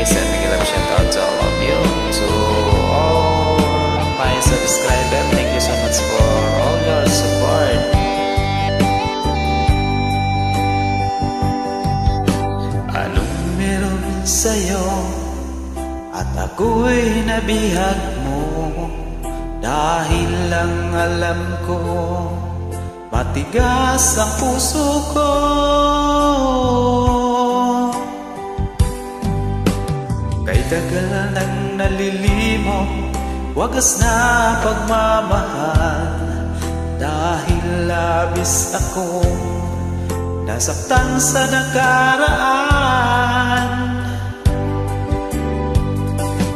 sending a love shout out to all of you, to all my subscribers. Thank you so much for all your support. Anong meron sa'yo at ako'y nabihag mo? Dahil lang alam ko matigas ang puso ko. Kay tagal nang nalilimot, wagas na pagmamahal. Dahil labis akong nasaktan sa nakaraan.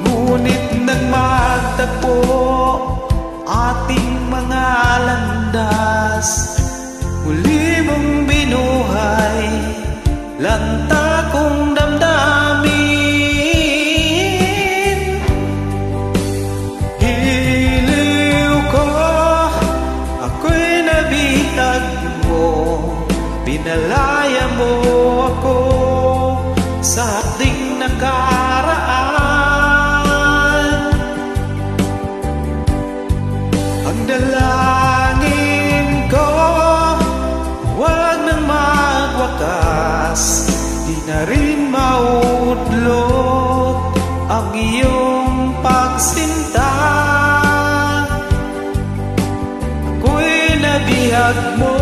Ngunit nang magtagpo ating mga landas, muli mong binuhay lanta kong damdamin. Hiliw ko, ako'y nabihag mo, pinalaya mo ako sa hapding nakaraan. Ang dalangin ko, wag nang magwakas, di na rin maudlot ang iyong pagsinta. Ako'y nabihag mo.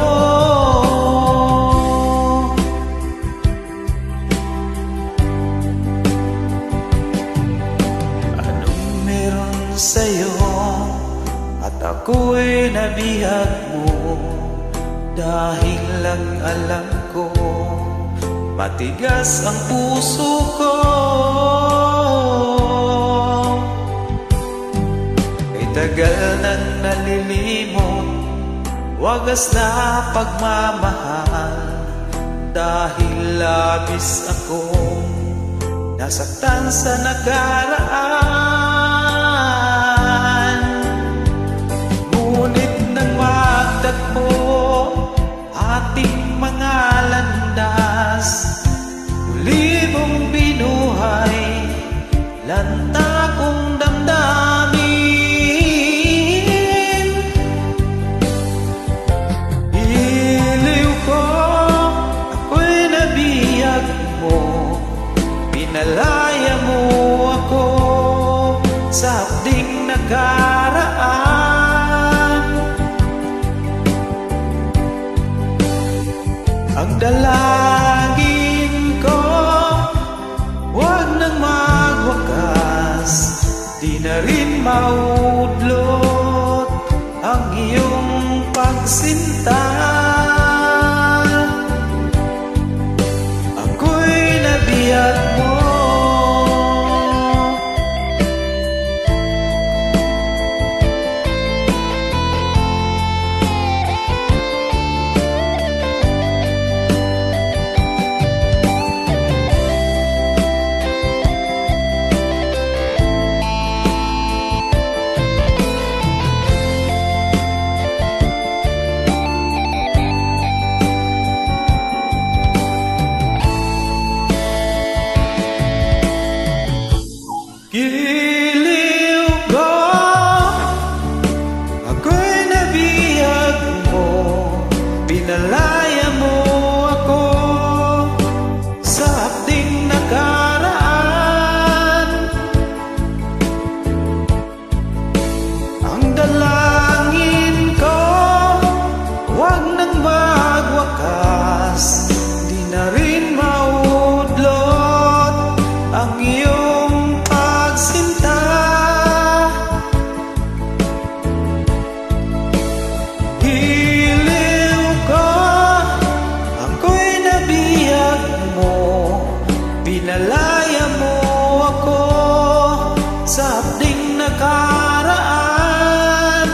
Anong meron sa'yo at ako'y nabihag mo? Dahil lang alam ko matigas ang puso ko. Kay tagal nang nalilimot, wagas na pagmamahal. Dahil labis akong nasaktan sa nakaraan. Ngunit nang magtagpo ating mga landas, muli mong binuhay lanta kong damdamin. Hiliw ko, ako'y nabihag mo, pinalaya mo ako sa hapding nakaraan. Ang dalangin ko, wag nang magwakas, di na rin maudlot ang iyong pagsinta. Ako'y nabihag mo. Giliw ko, ako'y nabihag mo, pinalaya mo ako sa hapding nakaraan. Ang dalangin ko, wag nang magwakas, di na rin maudlot ang iyong sinta. Hiliw ko, ako'y nabihag mo, pinalaya mo ako sa hapding nakaraan.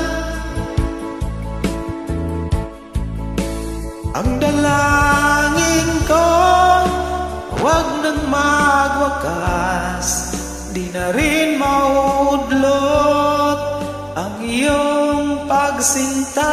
Ang dalangin ko, wag nang magwakas, di na rin maudlot ang iyong pagsinta.